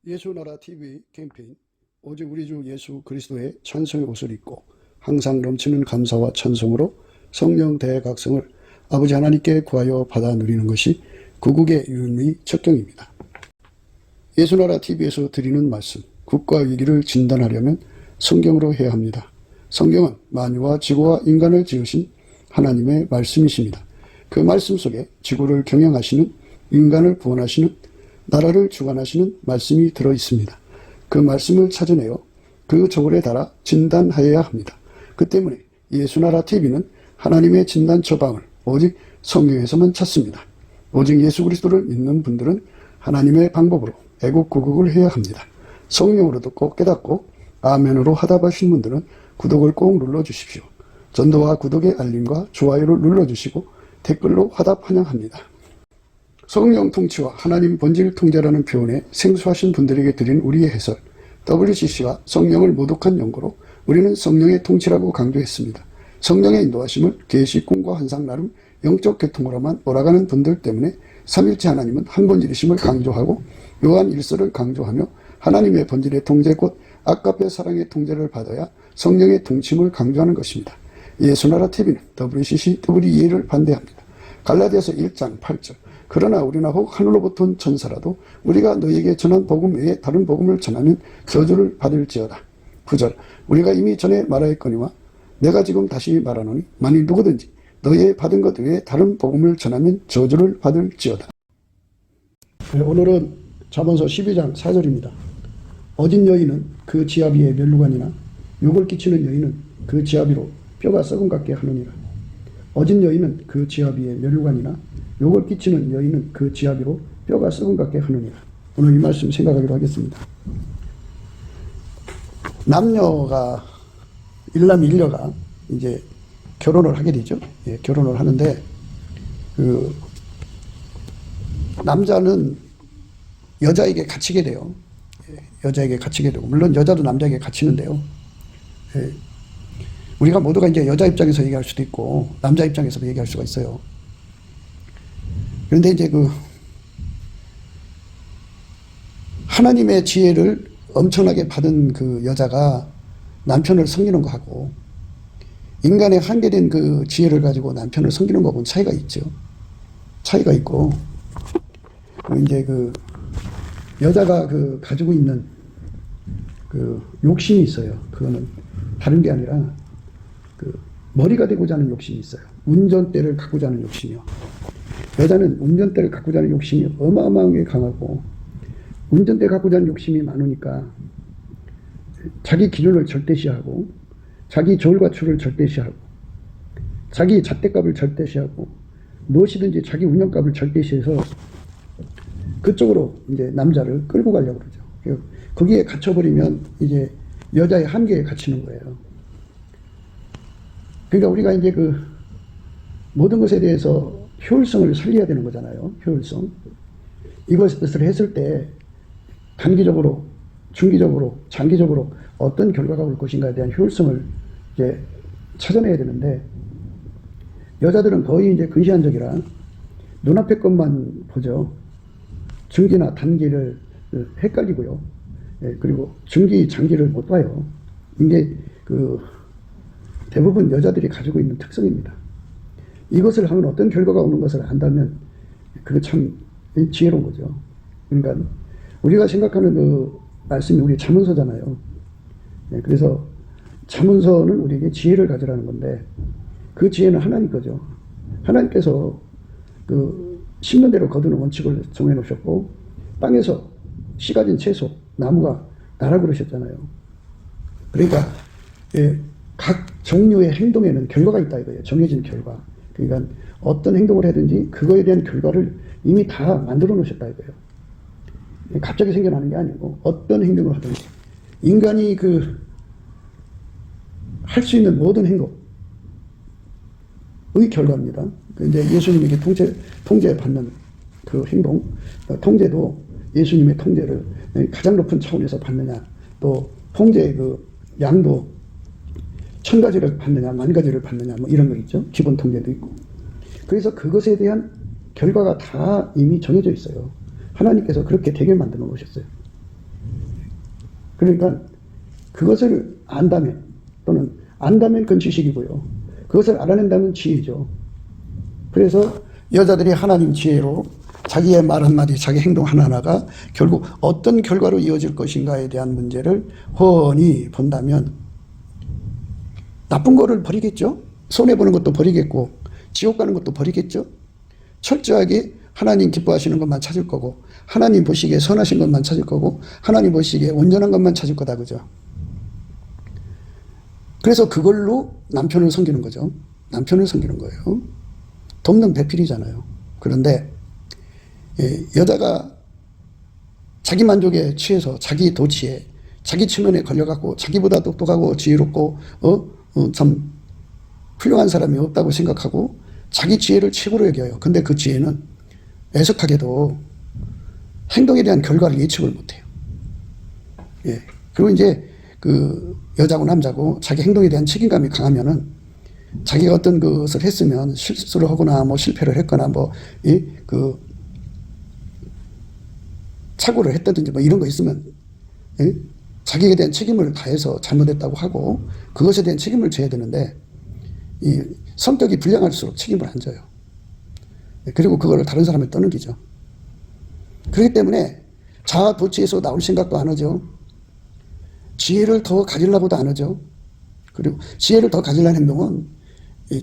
예수나라 TV 캠페인 오직 우리 주 예수 그리스도의 찬송의 옷을 입고 항상 넘치는 감사와 찬송으로 성령 대각성을 아버지 하나님께 구하여 받아 누리는 것이 구국의 유일무이 척경입니다. 예수나라 TV에서 드리는 말씀, 국가 위기를 진단하려면 성경으로 해야 합니다. 성경은 만유와 지구와 인간을 지으신 하나님의 말씀이십니다. 그 말씀 속에 지구를 경영하시는, 인간을 구원하시는, 나라를 주관하시는 말씀이 들어있습니다. 그 말씀을 찾아내어 그 저울에 달아 진단하여야 합니다. 그 때문에 예수나라 TV는 하나님의 진단 처방을 오직 성경에서만 찾습니다. 오직 예수 그리스도를 믿는 분들은 하나님의 방법으로 애국구국을 해야 합니다. 성령으로 듣고 깨닫고 아멘으로 화답하신 분들은 구독을 꼭 눌러주십시오. 전도와 구독의 알림과 좋아요를 눌러주시고 댓글로 화답 환영합니다. 성령 통치와 하나님 본질 통제라는 표현에 생소하신 분들에게 드린 우리의 해설, WCC가 성령을 모독한 연고로 우리는 성령의 통치라고 강조했습니다. 성령의 인도하심을 계시, 꿈과 환상 나름 영적 계통으로만 몰아가는 분들 때문에 삼일체 하나님은 한 본질이심을 강조하고 요한 1서를 강조하며 하나님의 본질의 통제 곧 아까페 사랑의 통제를 받아야 성령의 통치임을 강조하는 것입니다. 예수나라 TV는 WCC, WEA를 반대합니다. 갈라디아서 1장 8절 그러나 우리나 혹 하늘로부터 온 천사라도 우리가 너희에게 전한 복음 외에 다른 복음을 전하면 저주를 받을지어다. 9절 우리가 이미 전에 말하였거니와 내가 지금 다시 말하노니 만일 누구든지 너희의 받은 것 외에 다른 복음을 전하면 저주를 받을지어다. 오늘은 잠언서 12장 4절입니다. 어진 여인은 그 지아비의 멸류관이나 욕을 끼치는 여인은 그 지아비로 뼈가 썩은 같게 하느니라. 어진 여인은 그 지아비의 멸류관이나 욕을 끼치는 여인은 그 지아비로 뼈가 썩은 같게 하느니라. 오늘 이 말씀 생각하기로 하겠습니다. 남녀가 일남 일녀가 이제 결혼을 하게 되죠. 예, 결혼을 하는데 그 남자는 여자에게 갇히게 돼요. 예, 여자에게 갇히게 되고 물론 여자도 남자에게 갇히는데요. 예, 우리가 모두가 이제 여자 입장에서 얘기할 수도 있고 남자 입장에서도 얘기할 수가 있어요. 그런데 이제 그 하나님의 지혜를 엄청나게 받은 그 여자가 남편을 섬기는 거하고 인간의 한계된 그 지혜를 가지고 남편을 섬기는 거하고는 차이가 있죠. 차이가 있고 이제 그 여자가 그 가지고 있는 그 욕심이 있어요. 그거는 다른 게 아니라 그 머리가 되고자 하는 욕심이 있어요. 운전대를 갖고자 하는 욕심이요. 여자는 운전대를 갖고자 하는 욕심이 어마어마하게 강하고 운전대 갖고자 하는 욕심이 많으니까 자기 기준을 절대시하고 자기 저울과추를 절대시하고 자기 잣대값을 절대시하고 무엇이든지 자기 운영값을 절대시해서 그쪽으로 이제 남자를 끌고 가려고 그러죠. 거기에 갇혀버리면 이제 여자의 한계에 갇히는 거예요. 그러니까 우리가 이제 그 모든 것에 대해서 효율성을 살려야 되는 거잖아요. 효율성. 이것을 했을 때 단기적으로, 중기적으로, 장기적으로 어떤 결과가 올 것인가에 대한 효율성을 이제 찾아내야 되는데 여자들은 거의 이제 근시안적이라 눈앞의 것만 보죠. 중기나 단기를 헷갈리고요. 예, 그리고 중기, 장기를 못 봐요. 이게 그 대부분 여자들이 가지고 있는 특성입니다. 이것을 하면 어떤 결과가 오는 것을 안다면 그게 참 지혜로운 거죠. 그러니까 우리가 생각하는 그 말씀이 우리 잠언서잖아요. 네, 그래서 잠언서는 우리에게 지혜를 가져라는 건데 그 지혜는 하나님 거죠. 하나님께서 그 심는 대로 거두는 원칙을 정해 놓으셨고 땅에서 씨 가진 채소, 나무가 나라 그러셨잖아요. 그러니까 예, 각 종류의 행동에는 결과가 있다 이거예요. 정해진 결과. 그러니까 어떤 행동을 하든지 그거에 대한 결과를 이미 다 만들어 놓으셨다 이거예요. 갑자기 생겨나는 게 아니고 어떤 행동을 하든지 인간이 그 할 수 있는 모든 행동의 결과입니다. 이제 예수님에게 통제받는 그 행동, 통제도 예수님의 통제를 가장 높은 차원에서 받느냐, 또 통제의 그 양도 1000가지를 받느냐, 10,000가지를 받느냐, 뭐 이런 거 있죠. 기본 통제도 있고. 그래서 그것에 대한 결과가 다 이미 정해져 있어요. 하나님께서 그렇게 되게 만들어 놓으셨어요. 그러니까 그것을 안다면, 또는 안다면 그건 지식이고요. 그것을 알아낸다면 지혜죠. 그래서 여자들이 하나님 지혜로 자기의 말 한마디, 자기 행동 하나하나가 결국 어떤 결과로 이어질 것인가에 대한 문제를 훤히 본다면 나쁜 거를 버리겠죠. 손해보는 것도 버리겠고 지옥 가는 것도 버리겠죠. 철저하게 하나님 기뻐하시는 것만 찾을 거고, 하나님 보시기에 선하신 것만 찾을 거고, 하나님 보시기에 온전한 것만 찾을 거다, 그죠? 그래서 그걸로 남편을 섬기는 거죠. 남편을 섬기는 거예요. 돕는 배필이잖아요. 그런데 여자가 자기 만족에 취해서 자기 도취에, 자기 체면에 걸려갖고 자기보다 똑똑하고 지혜롭고 참 훌륭한 사람이 없다고 생각하고 자기 지혜를 최고로 여겨요. 근데 그 지혜는 애석하게도 행동에 대한 결과를 예측을 못해요. 예. 그리고 이제 그 여자고 남자고 자기 행동에 대한 책임감이 강하면은 자기가 어떤 것을 했으면 실수를 하거나 뭐 실패를 했거나 뭐 그 착오를 했다든지 뭐 이런 거 있으면 자기에 대한 책임을 다해서 잘못했다고 하고 그것에 대한 책임을 져야 되는데 이 성격이 불량할수록 책임을 안 져요. 그리고 그거를 다른 사람에 떠넘기죠. 그렇기 때문에 자아 도취에서 나올 생각도 안 하죠. 지혜를 더 가지려고도 안 하죠. 그리고 지혜를 더 가지려는 행동은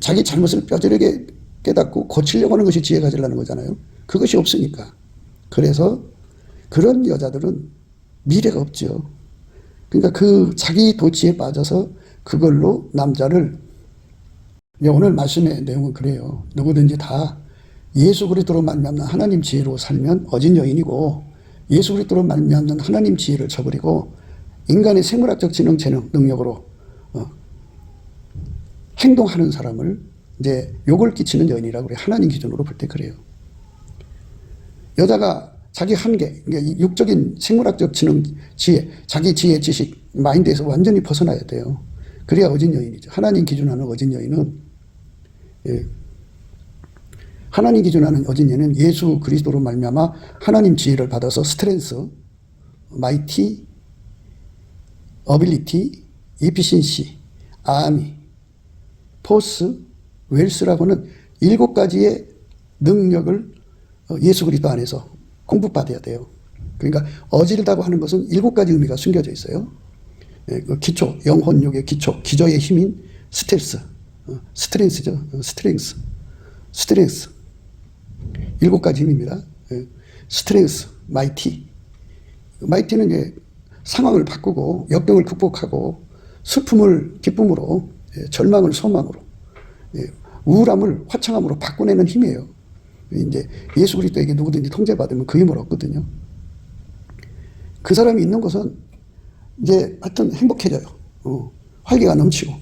자기 잘못을 뼈저리게 깨닫고 고치려고 하는 것이 지혜 가지려는 거잖아요. 그것이 없으니까. 그래서 그런 여자들은 미래가 없죠. 그러니까 그 자기 도취에 빠져서 그걸로 남자를, 오늘 말씀의 내용은 그래요. 누구든지 다 예수 그리스도로 말미암는 하나님 지혜로 살면 어진 여인이고, 예수 그리스도로 말미암는 하나님 지혜를 저버리고 인간의 생물학적 지능, 재능, 능력으로 행동하는 사람을 이제 욕을 끼치는 여인이라고 그래요. 하나님 기준으로 볼 때 그래요. 여자가 자기 한계, 그러니까 육적인 생물학적 지능, 지혜, 자기 지혜, 지식, 마인드에서 완전히 벗어나야 돼요. 그래야 어진 여인이죠. 하나님 기준하는 어진 여인은, 하나님 기준하는 어진 여인은 예수 그리스도로 말미암아 하나님 지혜를 받아서 스트렝스, 마이티, 어빌리티, 이피신시, 아미, 포스, 웰스라고는 7가지의 능력을 예수 그리스도 안에서 공부받아야 돼요. 그러니까 어지르다고 하는 것은 7가지 의미가 숨겨져 있어요. 그 기초, 영혼력의 기초, 기저의 힘인 스텔스, 스트렝스죠. 스트렝스. 7가지 힘입니다. 스트렝스, 마이티. 마이티는 이제 상황을 바꾸고 역경을 극복하고 슬픔을 기쁨으로, 절망을 소망으로, 우울함을 화창함으로 바꿔내는 힘이에요. 이제 예수 그리스도에게 누구든지 통제받으면 그 힘을 얻거든요. 그 사람이 있는 것은 이제 하여튼 행복해져요. 활기가 넘치고.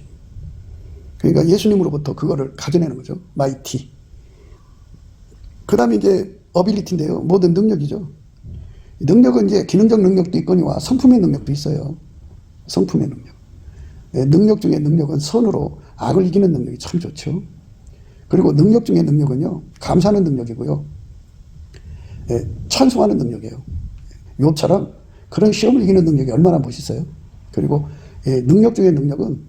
그러니까 예수님으로부터 그거를 가져내는 거죠. 마이티. 그 다음에 이제 어빌리티인데요. 모든 능력이죠. 능력은 이제 기능적 능력도 있거니와 성품의 능력도 있어요. 성품의 능력. 능력 중에 능력은 선으로 악을 이기는 능력이 참 좋죠. 그리고 능력 중에 능력은요, 감사하는 능력이고요, 찬송하는 능력이에요. 욥처럼 그런 시험을 이기는 능력이 얼마나 멋있어요. 그리고 능력 중에 능력은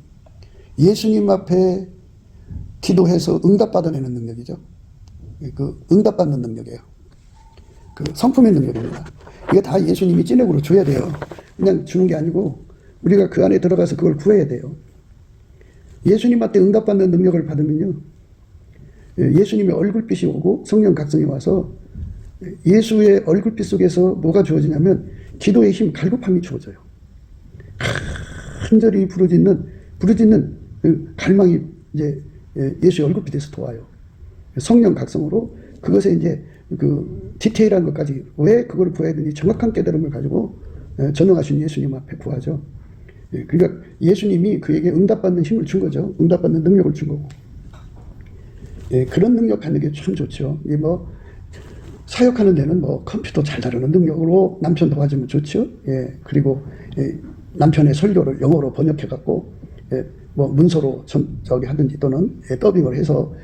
예수님 앞에 기도해서 응답받아내는 능력이죠. 그 응답받는 능력이에요. 그 성품의 능력입니다. 이게 다 예수님이 찐액으로 줘야 돼요. 그냥 주는 게 아니고 우리가 그 안에 들어가서 그걸 구해야 돼요. 예수님한테 응답받는 능력을 받으면요, 예수님의 얼굴빛이 오고 성령 각성이 와서 예수의 얼굴빛 속에서 뭐가 주어지냐면 기도의 힘, 갈급함이 주어져요. 간절히 부르짖는 그 갈망이 이제 예수의 얼굴빛에서 도와요. 성령 각성으로 그것에 이제 그 디테일한 것까지 왜 그걸 구해야 되는지 정확한 깨달음을 가지고 전능하신 예수님 앞에 구하죠. 그러니까 예수님이 그에게 응답받는 힘을 준 거죠. 응답받는 능력을 준 거고. 그런 능력 갖는 게 참 좋죠. 이게 뭐 사역하는 데는 뭐 컴퓨터 잘 다루는 능력으로 남편 도와주면 좋죠. 그리고 남편의 설교를 영어로 번역해 갖고 뭐 문서로 저기 하든지 또는 더빙을 해서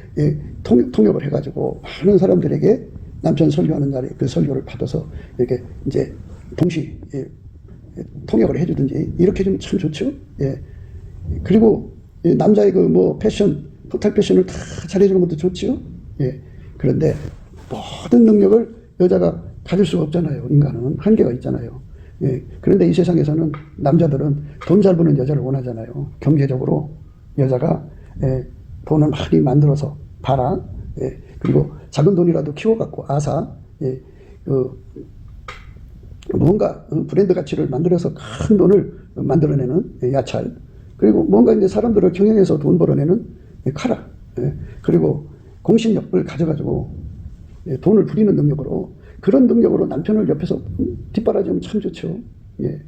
통역을 해가지고 많은 사람들에게 남편 설교하는 날에 그 설교를 받아서 이렇게 이제 동시 통역을 해주든지 이렇게 해주면 참 좋죠. 예. 그리고 남자의 그 뭐 패션, 토탈 패션을 다 잘해주는 것도 좋죠. 예. 그런데 모든 능력을 여자가 가질 수가 없잖아요. 인간은 한계가 있잖아요. 예. 그런데 이 세상에서는 남자들은 돈 잘 버는 여자를 원하잖아요. 경제적으로 여자가 돈을 많이 만들어서 봐라. 예. 그리고 작은 돈이라도 키워갖고 아사. 예. 뭔가 브랜드 가치를 만들어서 큰 돈을 만들어내는 야찰. 그리고 뭔가 이제 사람들을 경영해서 돈 벌어내는 카라. 예. 그리고 공신력을 가져가지고 돈을 부리는 능력으로, 그런 능력으로 남편을 옆에서 뒷바라지면 참 좋죠. 예.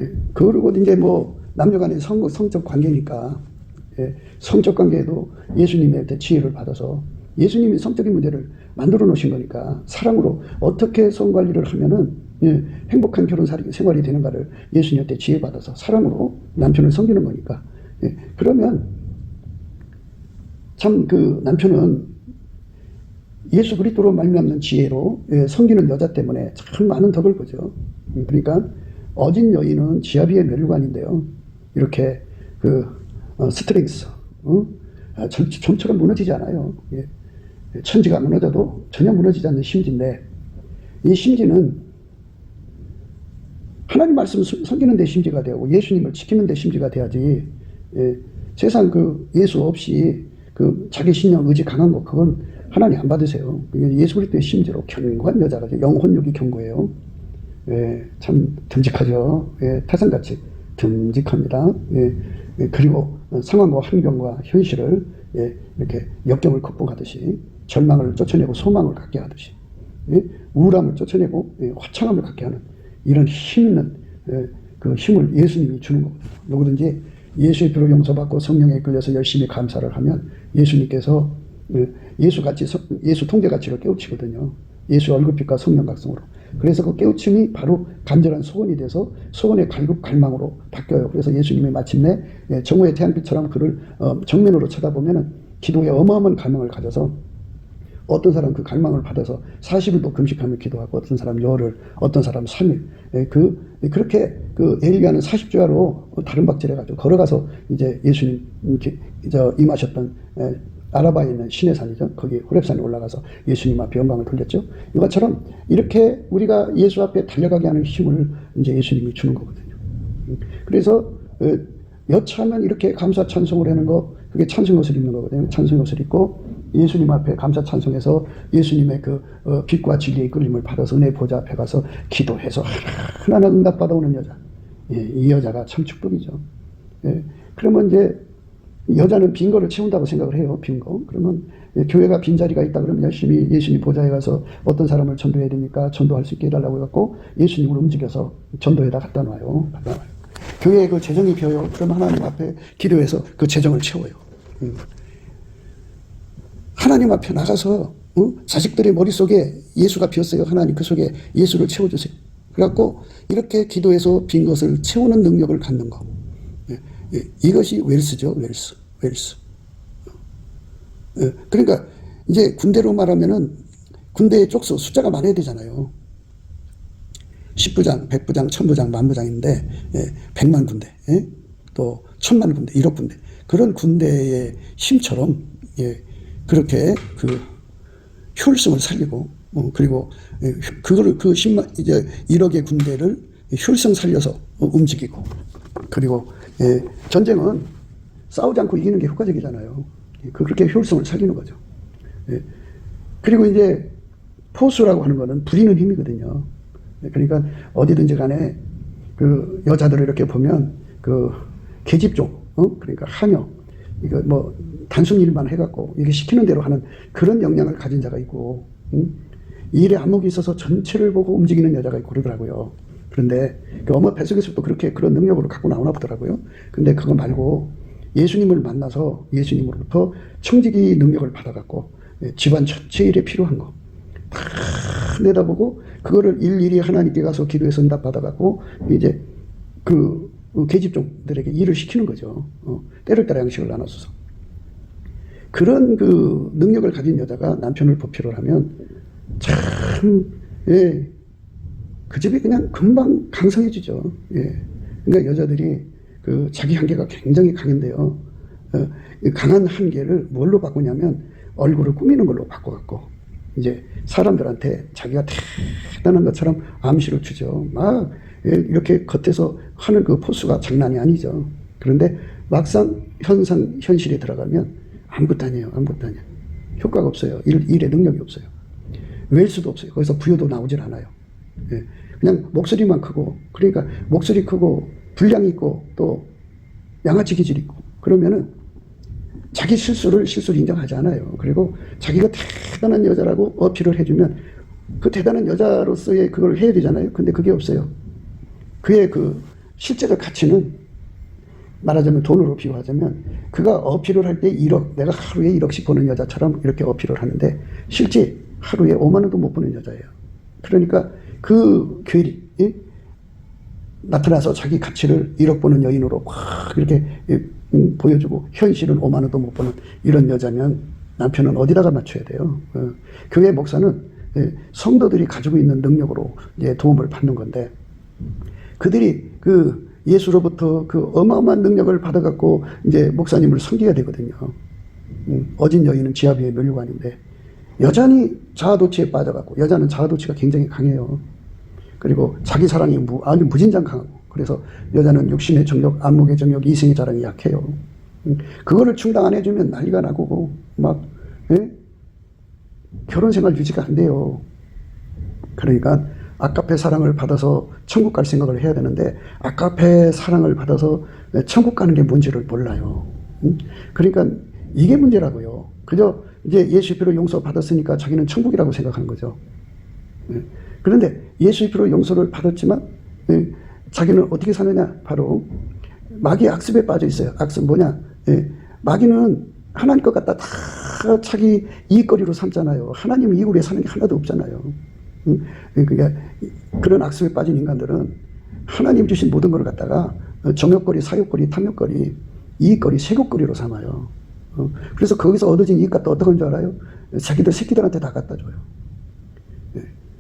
예. 그리고 이제 뭐 남녀 간의 성적 관계니까, 예. 성적 관계에도 예수님의 지혜를 받아서 예수님이 성적인 문제를 만들어 놓으신 거니까 사랑으로 어떻게 성 관리를 하면은 행복한 결혼 생활이 되는가를 예수님한테 지혜 받아서 사랑으로 남편을 섬기는 거니까. 그러면 참 그 남편은 예수 그리스도로 말미암는 지혜로 섬기는 여자 때문에 참 많은 덕을 보죠. 그러니까 어진 여인은 지아비의 멸류관인데요. 이렇게 그 스트렝스, 점처럼 무너지지 않아요. 천지가 무너져도 전혀 무너지지 않는 심지인데, 이 심지는 하나님 말씀을 섬기는 데 심지가 되고 예수님을 지키는 데 심지가 돼야지, 세상 그 예수 없이 그 자기 신념 의지 강한 거, 그건 하나님 안 받으세요. 예수 그리스도의 심지로 견고한 여자가 영혼력이 견고해요. 참 듬직하죠. 태산같이 듬직합니다. 그리고 상황과 환경과 현실을 이렇게 역경을 극복하듯이, 절망을 쫓아내고 소망을 갖게 하듯이, 우울함을 쫓아내고 화창함을 갖게 하는 이런 힘 있는 그 힘을 예수님이 주는 거거든요. 누구든지 예수의 피로 용서받고 성령에 이끌려서 열심히 감사를 하면 예수님께서 예수 통제 가치를 깨우치거든요. 예수 얼굴빛과 성령 각성으로. 그래서 그 깨우침이 바로 간절한 소원이 돼서 소원의 갈급 갈망으로 바뀌어요. 그래서 예수님이 마침내 정오의 태양빛처럼 그를 정면으로 쳐다보면은 기도에 어마어마한 갈망을 가져서, 어떤 사람 그 갈망을 받아서 40일도 금식하며 기도하고, 어떤 사람 열흘, 어떤 사람 3일, 그렇게 그 엘리야는 40주야로 다른 박질해가지고 걸어가서 이제 예수님 임하셨던 아라바에 있는 신의 산이죠. 거기 호렙산에 올라가서 예수님 앞에 영광을 돌렸죠. 이것처럼 이렇게 우리가 예수 앞에 달려가게 하는 힘을 이제 예수님이 주는 거거든요. 그래서 여차하면 이렇게 감사 찬송을 하는 거, 그게 찬송 옷을 입는 거거든요. 찬송 옷을 입고 예수님 앞에 감사 찬송해서 예수님의 그 빛과 진리의 이끌림을 받아서 은혜 보좌 앞에 가서 기도해서 하나하나 응답받아오는 여자. 이 여자가 참 축복이죠. 그러면 이제 여자는 빈 거를 채운다고 생각을 해요. 빈 거. 그러면 교회가 빈자리가 있다 그러면 열심히 예수님 보좌에 가서 어떤 사람을 전도해야 되니까 전도할 수 있게 해달라고 해갖고 예수님을 움직여서 전도에다 갖다 놔요. 교회에 그 재정이 비어요. 그럼 하나님 앞에 기도해서 그 재정을 채워요. 하나님 앞에 나가서 자식들의 머릿속에 예수가 비었어요. 하나님 그 속에 예수를 채워주세요. 그래갖고 이렇게 기도해서 빈 것을 채우는 능력을 갖는 거. 이것이 웰스죠. 웰스. 그러니까 이제 군대로 말하면은 군대의 쪽수 숫자가 많아야 되잖아요. 10부장, 100부장, 1000부장, 10,000부장인데 100만 군대, 또 1000만 군대, 1억 군대, 그런 군대의 힘처럼 그렇게 그 효율성을 살리고, 그리고 그거를 그 10만 이제 1억의 군대를 효율성 살려서 움직이고, 그리고 전쟁은 싸우지 않고 이기는 게 효과적이잖아요. 그렇게 효율성을 살리는 거죠. 그리고 이제 포수라고 하는 거는 부리는 힘이거든요. 그러니까 어디든지 간에 그 여자들을 이렇게 보면 그 계집종, 그러니까 하녀, 이거 뭐 단순 일만 해갖고 이게 시키는 대로 하는 그런 역량을 가진 자가 있고, 일에 안목이 있어서 전체를 보고 움직이는 여자가 있고 그러더라고요. 그런데 그 어머 뱃속에서도 그렇게 그런 능력으로 갖고 나오나 보더라고요. 근데 그거 말고 예수님을 만나서 예수님으로부터 청지기 능력을 받아갖고 집안 전체 일에 필요한 거 다 내다보고 그거를 일일이 하나님께 가서 기도해서 응답 받아갖고 이제 그 계집종들에게 일을 시키는 거죠. 때를 따라 양식을 나눠줘서. 그런 그 능력을 가진 여자가 남편을 보필을 하면 참, 그 집이 그냥 금방 강성해지죠. 예. 그러니까 여자들이 그 자기 한계가 굉장히 강한데요. 이 강한 한계를 뭘로 바꾸냐면 얼굴을 꾸미는 걸로 바꿔갖고 이제 사람들한테 자기가 대단한 것처럼 암시를 주죠. 막 이렇게 겉에서 하는 그 포스가 장난이 아니죠. 그런데 막상 현실에 들어가면 아무것도 아니에요. 아무것도 아니에요. 효과가 없어요. 일의 능력이 없어요. 외일 수도 없어요. 거기서 부여도 나오질 않아요. 예. 그냥 목소리만 크고, 그러니까 목소리 크고 분량 있고 또 양아치 기질 있고 그러면은 자기 실수를 인정하지 않아요. 그리고 자기가 대단한 여자라고 어필을 해주면 그 대단한 여자로서의 그걸 해야 되잖아요. 근데 그게 없어요. 그의 그 실제적 가치는 말하자면 돈으로 비유하자면 그가 어필을 할 때 1억, 내가 하루에 1억씩 버는 여자처럼 이렇게 어필을 하는데 실제 하루에 5만 원도 못 버는 여자예요. 그러니까 그 괴리 나타나서 자기 가치를 1억 버는 여인으로 확 이렇게 보여주고 현실은 5만 원도 못 버는 이런 여자면 남편은 어디다가 맞춰야 돼요. 교회 목사는 성도들이 가지고 있는 능력으로 이제 도움을 받는 건데 그들이 그 예수로부터 그 어마어마한 능력을 받아갖고 이제 목사님을 섬기게 되거든요. 어진 여인은 지하비의 면류관인데 여전히 자아도취에 빠져갖고 여자는 자아도취가 굉장히 강해요. 그리고 자기 사랑이 아주 무진장 강하고 그래서 여자는 육신의 정욕, 안목의 정욕, 이성의 자랑이 약해요. 그거를 충당 안 해주면 난리가 나고 막 결혼 생활 유지가 안 돼요. 그러니까 아까페 사랑을 받아서 천국 갈 생각을 해야 되는데 아까페 사랑을 받아서 천국 가는 게 뭔지를 몰라요. 그러니까 이게 문제라고요. 그저 이제 예수의 피로 용서 받았으니까 자기는 천국이라고 생각하는 거죠. 그런데 예수의 피로 용서를 받았지만 자기는 어떻게 사느냐? 바로 마귀의 악습에 빠져 있어요. 악습 뭐냐? 마귀는 하나님 것 갖다 다 자기 이익거리로 삼잖아요. 하나님 이익을 위해 사는 게 하나도 없잖아요. 그러니까 그런 악습에 빠진 인간들은 하나님 주신 모든 걸 갖다가 정욕거리, 사욕거리, 탐욕거리, 이익거리, 세욕거리로 삼아요. 그래서 거기서 얻어진 이익 갖다 어떻게 하는 줄 알아요? 자기들 새끼들한테 다 갖다 줘요.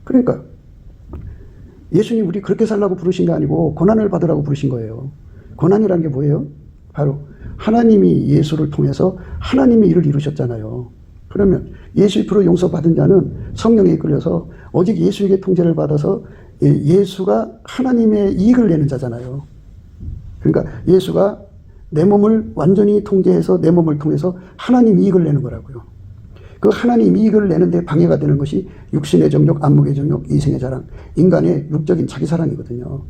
그러니까 예수님 우리 그렇게 살라고 부르신 게 아니고 고난을 받으라고 부르신 거예요. 고난이라는 게 뭐예요? 바로 하나님이 예수를 통해서 하나님의 일을 이루셨잖아요. 그러면 예수의 피로 용서받은 자는 성령에 이끌려서 오직 예수에게 통제를 받아서 예수가 하나님의 이익을 내는 자잖아요. 그러니까 예수가 내 몸을 완전히 통제해서 내 몸을 통해서 하나님 이익을 내는 거라고요. 그 하나님 이익을 내는데 방해가 되는 것이 육신의 정욕, 안목의 정욕, 이생의 자랑, 인간의 육적인 자기 사랑이거든요.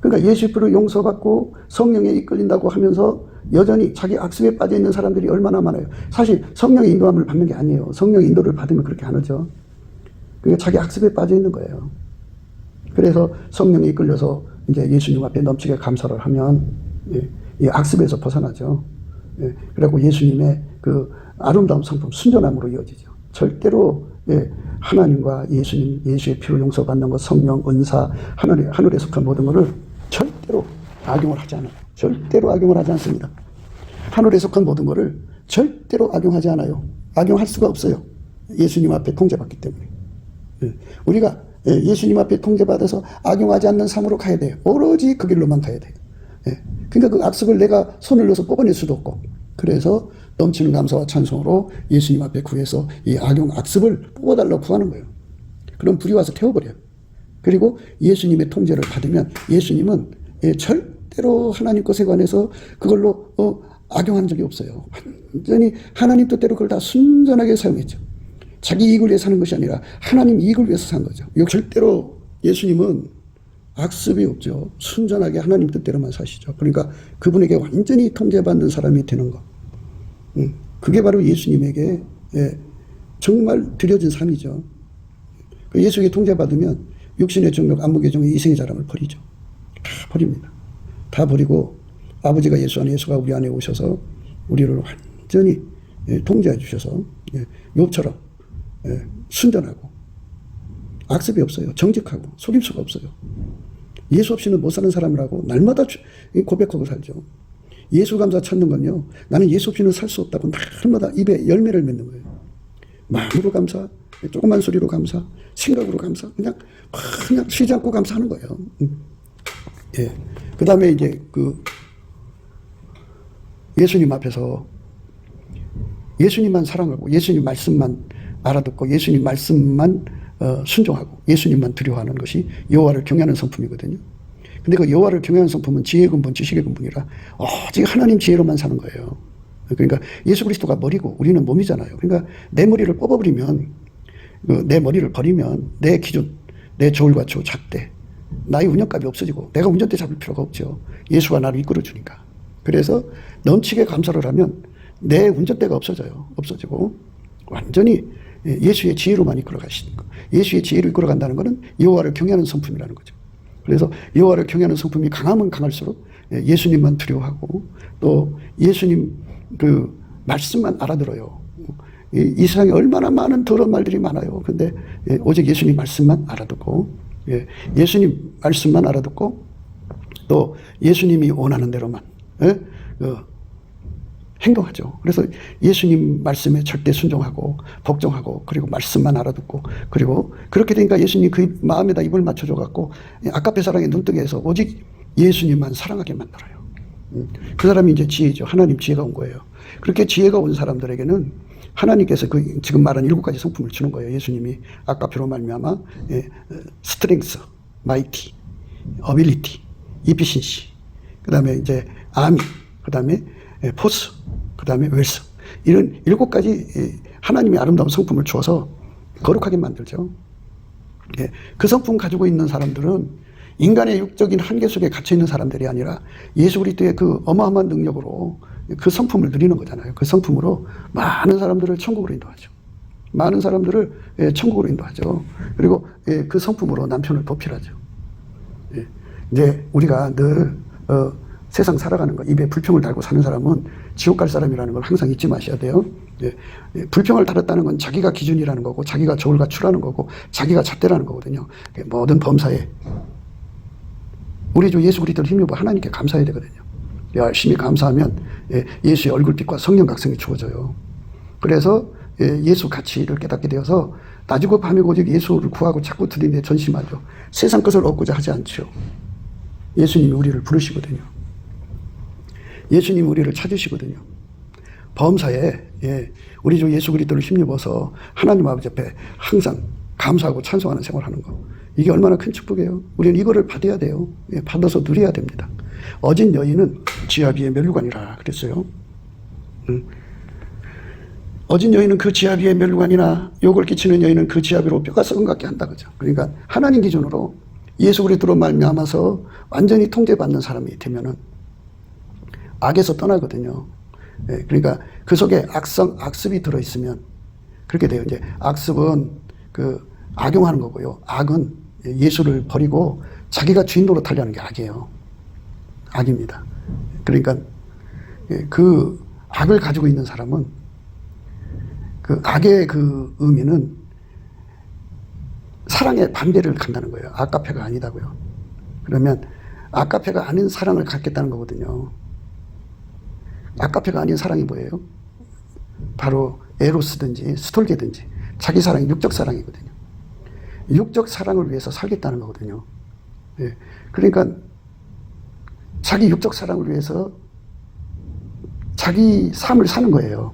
그러니까 예수의 피로 용서받고 성령에 이끌린다고 하면서 여전히 자기 악습에 빠져 있는 사람들이 얼마나 많아요. 사실 성령의 인도함을 받는 게 아니에요. 성령의 인도를 받으면 그렇게 안 하죠. 그러니까 자기 악습에 빠져 있는 거예요. 그래서 성령에 이끌려서 이제 예수님 앞에 넘치게 감사를 하면 이 악습에서 벗어나죠. 그리고 예수님의 그 아름다운 성품, 순전함으로 이어지죠. 절대로 하나님과 예수님, 예수의 피로 용서받는 것, 성령, 은사, 하늘에 속한 모든 것을 절대로 악용을 하지 않아요. 절대로 악용을 하지 않습니다. 하늘에 속한 모든 것을 절대로 악용하지 않아요. 악용할 수가 없어요. 예수님 앞에 통제받기 때문에. 우리가 예수님 앞에 통제받아서 악용하지 않는 삶으로 가야 돼요. 오로지 그 길로만 가야 돼요. 그러니까 그 악습을 내가 손을 넣어서 뽑아낼 수도 없고 그래서 넘치는 감사와 찬송으로 예수님 앞에 구해서 이 악용 악습을 뽑아달라고 구하는 거예요. 그럼 불이 와서 태워버려요. 그리고 예수님의 통제를 받으면 예수님은 절대로 하나님 것에 관해서 그걸로 악용한 적이 없어요. 완전히 하나님 뜻대로 그걸 다 순전하게 사용했죠. 자기 이익을 위해 사는 것이 아니라 하나님 이익을 위해서 산 거죠. 절대로 예수님은 악습이 없죠. 순전하게 하나님 뜻대로만 사시죠. 그러니까 그분에게 완전히 통제받는 사람이 되는 거. 그게 바로 예수님에게 정말 드려진 삶이죠. 예수에게 통제받으면 육신의 정욕, 안목의 정욕, 이생의 자랑을 버리죠. 다 버립니다. 다 버리고 아버지가 예수 안에 예수가 우리 안에 오셔서 우리를 완전히 통제해 주셔서 욥처럼 순전하고 악습이 없어요. 정직하고 속일 수가 없어요. 예수 없이는 못 사는 사람이라고 날마다 고백하고 살죠. 예수 감사 찾는 건요. 나는 예수 없이는 살 수 없다고 날마다 입에 열매를 맺는 거예요. 마음으로 감사, 조그만 소리로 감사, 생각으로 감사, 그냥 쉬지 않고 감사하는 거예요. 예. 그 다음에 이제 예수님 앞에서 예수님만 사랑하고 예수님 말씀만 알아듣고 예수님 말씀만 순종하고 예수님만 두려워하는 것이 여호와를 경외하는 성품이거든요. 근데 그 여호와를 경외하는 성품은 지혜의 근본, 지식의 근본이라 오직 하나님 지혜로만 사는 거예요. 그러니까 예수 그리스도가 머리고 우리는 몸이잖아요. 그러니까 내 머리를 뽑아버리면, 내 머리를 버리면 내 기준, 내 저울과 잣대, 나의 운전값이 없어지고 내가 운전대 잡을 필요가 없죠. 예수가 나를 이끌어주니까. 그래서 넘치게 감사를 하면 내 운전대가 없어지고 완전히 예수의 지혜로만 이끌어가시는 거. 예수의 지혜로 이끌어간다는 것은 여호와를 경외하는 성품이라는 거죠. 그래서 여호와를 경외하는 성품이 강하면 강할수록 예수님만 두려워하고 또 예수님 그 말씀만 알아들어요. 이 세상에 얼마나 많은 더러운 말들이 많아요. 근데 오직 예수님 말씀만 알아듣고, 예수님 말씀만 알아듣고 또 예수님이 원하는 대로만 행동하죠. 그래서 예수님 말씀에 절대 순종하고 복종하고 그리고 말씀만 알아듣고 그리고 그렇게 되니까 예수님 그 마음에다 입을 맞춰줘 갖고 아까페 사랑에 눈뜨게 해서 오직 예수님만 사랑하게 만들어요. 그 사람이 이제 지혜죠. 하나님 지혜가 온 거예요. 그렇게 지혜가 온 사람들에게는 하나님께서 그 지금 말한 7가지 성품을 주는 거예요. 예수님이 아까페로 말미암아 스트렝스, 마이티, 어빌리티, 이피신시, 그 다음에 이제 아미, 그 다음에 포스, 그 다음에 웰스, 이런 7가지 하나님의 아름다운 성품을 주어서 거룩하게 만들죠. 그 성품 가지고 있는 사람들은 인간의 육적인 한계 속에 갇혀있는 사람들이 아니라 예수 그리스도의 그 어마어마한 능력으로 그 성품을 누리는 거잖아요. 그 성품으로 많은 사람들을 천국으로 인도하죠. 많은 사람들을 천국으로 인도하죠. 그리고 그 성품으로 남편을 보필하죠. 이제 우리가 늘 세상 살아가는 거, 입에 불평을 달고 사는 사람은 지옥 갈 사람이라는 걸 항상 잊지 마셔야 돼요. 불평을 달았다는 건 자기가 기준이라는 거고, 자기가 저울과 추라는 거고, 자기가 잣대라는 거거든요. 모든 범사에 우리 주 예수 그리스도를 힘입어 하나님께 감사해야 되거든요. 열심히 감사하면 예수의 얼굴빛과 성령 각성이 주어져요. 그래서 예수 가치를 깨닫게 되어서 낮이고 밤이고 오직 예수를 구하고 자꾸 들이대 전심하죠. 세상 것을 얻고자 하지 않죠. 예수님이 우리를 부르시거든요. 예수님이 우리를 찾으시거든요. 범사에 우리 주 예수 그리스도를 힘입어서 하나님 아버지 앞에 항상 감사하고 찬송하는 생활을 하는 거, 이게 얼마나 큰 축복이에요. 우리는 이거를 받아야 돼요. 받아서 누려야 됩니다. 어진 여인은 지하 위에 면류관이라 그랬어요. 어진 여인은 그 지하 위에 면류관이나 욕을 끼치는 여인은 그 지하 위로 뼈가 썩은 것 같게 한다 그죠. 그러니까 하나님 기준으로 예수 그리스도로 말미암아서 완전히 통제받는 사람이 되면은 악에서 떠나거든요. 그러니까 그 속에 악습이 들어있으면 그렇게 돼요. 이제 악습은 그 악용하는 거고요. 악은 예수를 버리고 자기가 주인 노릇하려는 게 악이에요. 악입니다. 그러니까 그 악을 가지고 있는 사람은 그 악의 그 의미는 사랑의 반대를 간다는 거예요. 아까페가 아니다고요. 그러면 아까페가 아닌 사랑을 갖겠다는 거거든요. 아까페가 아닌 사랑이 뭐예요? 바로 에로스든지 스톨게든지 자기 사랑이 육적 사랑이거든요. 육적 사랑을 위해서 살겠다는 거거든요. 그러니까 자기 육적 사랑을 위해서 자기 삶을 사는 거예요.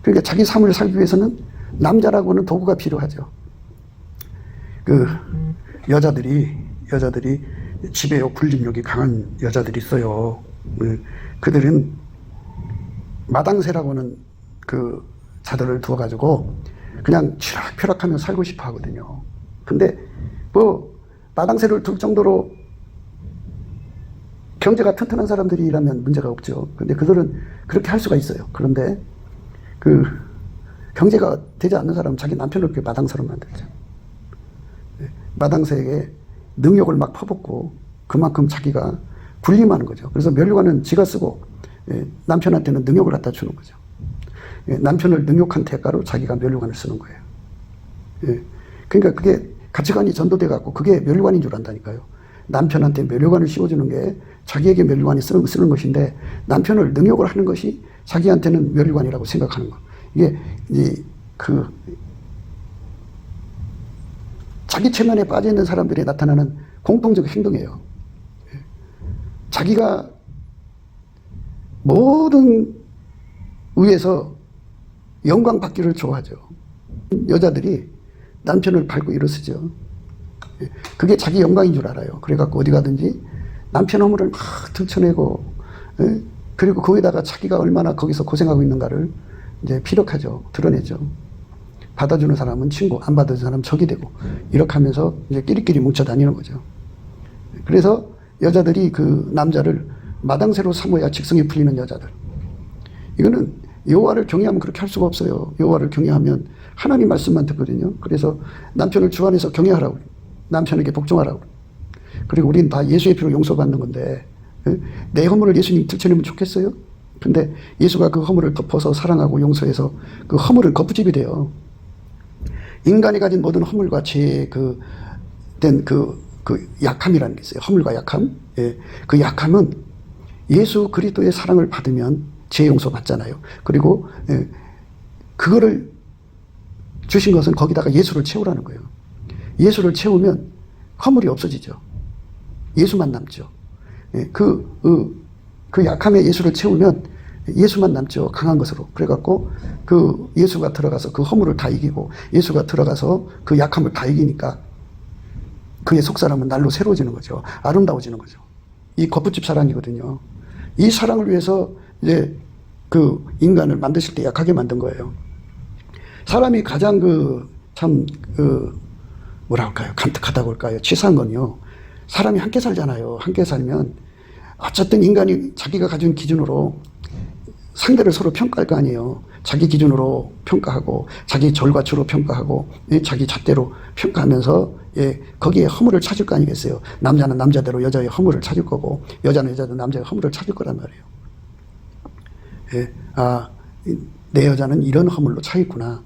그러니까 자기 삶을 살기 위해서는 남자라고는 도구가 필요하죠. 그 여자들이 지배욕, 군림욕이 강한 여자들이 있어요. 그들은 마당새라고는 그 자들을 두어가지고 그냥 쥐락펴락하며 살고 싶어 하거든요. 근데 뭐 마당새를 둘 정도로 경제가 튼튼한 사람들이라면 문제가 없죠. 근데 그들은 그렇게 할 수가 있어요. 그런데 그 경제가 되지 않는 사람은 자기 남편을 그렇게 마당새로 만들죠. 마당새에게 능욕을 막 퍼붓고 그만큼 자기가 군림하는 거죠. 그래서 면류관은 지가 쓰고 남편한테는 능욕을 갖다 주는 거죠. 남편을 능욕한 대가로 자기가 면류관을 쓰는 거예요. 그러니까 그게 가치관이 전도돼 갖고 그게 면류관인 줄 안다니까요. 남편한테 면류관을 씌워주는 게 자기에게 면류관이 쓰는 것인데 남편을 능욕을 하는 것이 자기한테는 면류관이라고 생각하는 거. 이게 그 자기 체면에 빠져 있는 사람들이 나타나는 공통적 행동이에요. 자기가 모든 위에서 영광 받기를 좋아하죠. 여자들이 남편을 밟고 일어서죠. 그게 자기 영광인 줄 알아요. 그래갖고 어디 가든지 남편 허물을 막 들춰내고, 그리고 거기다가 자기가 얼마나 거기서 고생하고 있는가를 이제 피력하죠. 드러내죠. 받아주는 사람은 친구, 안 받아주는 사람은 적이 되고, 이렇게 하면서 이제 끼리끼리 뭉쳐 다니는 거죠. 그래서 여자들이 그 남자를 마당새로 삼어야 직성이 풀리는 여자들. 이거는 여호와를 경외하면 그렇게 할 수가 없어요. 여호와를 경외하면 하나님 말씀만 듣거든요. 그래서 남편을 주 안에서 경외하라고, 남편에게 복종하라고. 그리고 우리는 다 예수의 피로 용서받는 건데, 내 허물을 예수님 들춰내면 좋겠어요? 근데 예수가 그 허물을 덮어서 사랑하고 용서해서 그 허물은 거푸집이 돼요. 인간이 가진 모든 허물과 죄의 그 약함이라는 게 있어요. 허물과 약함. 그 약함은 예수 그리스도의 사랑을 받으면 죄 용서 받잖아요. 그리고 그거를 주신 것은 거기다가 예수를 채우라는 거예요. 예수를 채우면 허물이 없어지죠. 예수만 남죠. 그 약함에 예수를 채우면 예수만 남죠. 강한 것으로. 그래갖고 그 예수가 들어가서 그 허물을 다 이기고, 예수가 들어가서 그 약함을 다 이기니까 그의 속사람은 날로 새로워지는 거죠. 아름다워지는 거죠. 이 겉부집 사랑이거든요. 이 사랑을 위해서 이제 그 인간을 만드실 때 약하게 만든 거예요. 사람이 가장 뭐라 할까요? 간특하다고 할까요? 치사한 건요. 사람이 함께 살잖아요. 함께 살면 어쨌든 인간이 자기가 가진 기준으로 상대를 서로 평가할 거 아니에요. 자기 기준으로 평가하고, 자기 절과치로 평가하고, 자기 잣대로 평가하면서 거기에 허물을 찾을 거 아니겠어요. 남자는 남자대로 여자의 허물을 찾을 거고, 여자는 여자대로 남자의 허물을 찾을 거란 말이에요. 내 여자는 이런 허물로 차 있구나.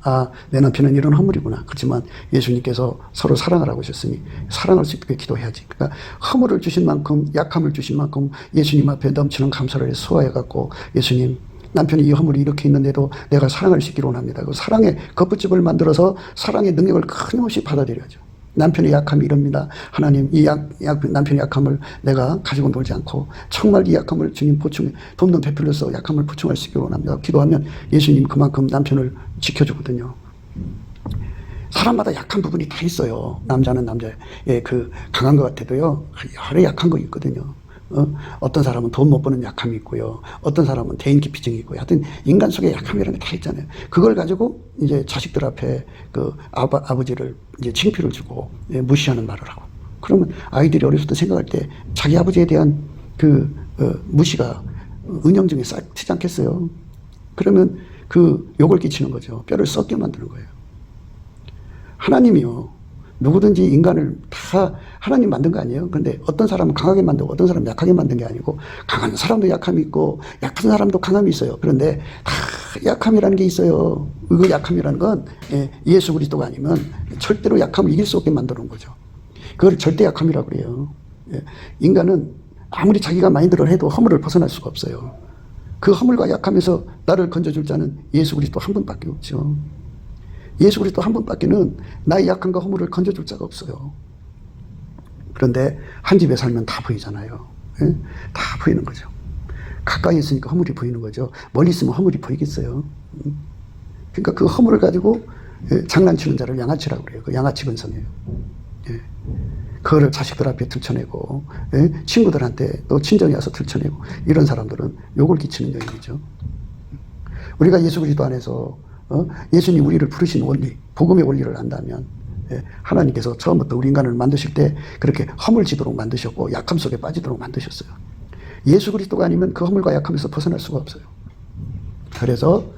내 남편은 이런 허물이구나. 그렇지만 예수님께서 서로 사랑하라고 하셨으니 사랑할 수 있게 기도해야지. 그러니까 허물을 주신 만큼, 약함을 주신 만큼 예수님 앞에 넘치는 감사를 소화해갖고, 예수님, 남편이 이 허물이 이렇게 있는데도 내가 사랑할 수 있기를 원합니다. 그 사랑의 겉부집을 만들어서 사랑의 능력을 끊임없이 받아들여야죠. 남편의 약함이 이럽니다. 하나님, 남편의 약함을 내가 가지고 놀지 않고 정말 이 약함을 주님 돕는 베풀려서 약함을 보충할 수 있기를 원합니다. 기도하면 예수님 그만큼 남편을 지켜주거든요. 사람마다 약한 부분이 다 있어요. 남자는 남자의 그 강한 것 같아도요, 여러 약한 거 있거든요. 어떤 사람은 돈 못 버는 약함이 있고요. 어떤 사람은 대인기피증이 있고요. 하여튼 인간 속에 약함이라는 게 다 있잖아요. 그걸 가지고 이제 자식들 앞에 그 아버지를 이제 칭피를 주고 무시하는 말을 하고. 그러면 아이들이 어렸을 때 생각할 때 자기 아버지에 대한 그 무시가 은영중에 쌓이지 않겠어요? 그러면 그 욕을 끼치는 거죠. 뼈를 썩게 만드는 거예요. 하나님이요, 누구든지 인간을 다 하나님 만든 거 아니에요? 근데 어떤 사람은 강하게 만들고 어떤 사람은 약하게 만든 게 아니고, 강한 사람도 약함이 있고 약한 사람도 강함이 있어요. 그런데 다 약함이라는 게 있어요. 그 약함이라는 건 예수 그리스도가 아니면 절대로 약함을 이길 수 없게 만드는 거죠. 그걸 절대 약함이라고 그래요. 인간은 아무리 자기가 마인드를 해도 허물을 벗어날 수가 없어요. 그 허물과 약함에서 나를 건져줄 자는 예수 그리스도 한 분밖에 없죠. 예수 그리스도 한 분밖에는 나의 약함과 허물을 건져줄 자가 없어요. 그런데 한 집에 살면 다 보이잖아요. 다 보이는 거죠. 가까이 있으니까 허물이 보이는 거죠. 멀리 있으면 허물이 보이겠어요. 그러니까 그 허물을 가지고 장난치는 자를 양아치라고 그래요. 그 양아치 근성이에요. 그거를 자식들 앞에 들춰내고, 친구들한테 또 친정에 와서 들춰내고, 이런 사람들은 욕을 끼치는 여인이죠. 우리가 예수 그리스도 안에서 예수님 우리를 부르신 원리, 복음의 원리를 안다면, 하나님께서 처음부터 우리 인간을 만드실 때 그렇게 허물지도록 만드셨고 약함 속에 빠지도록 만드셨어요. 예수 그리스도가 아니면 그 허물과 약함에서 벗어날 수가 없어요. 그래서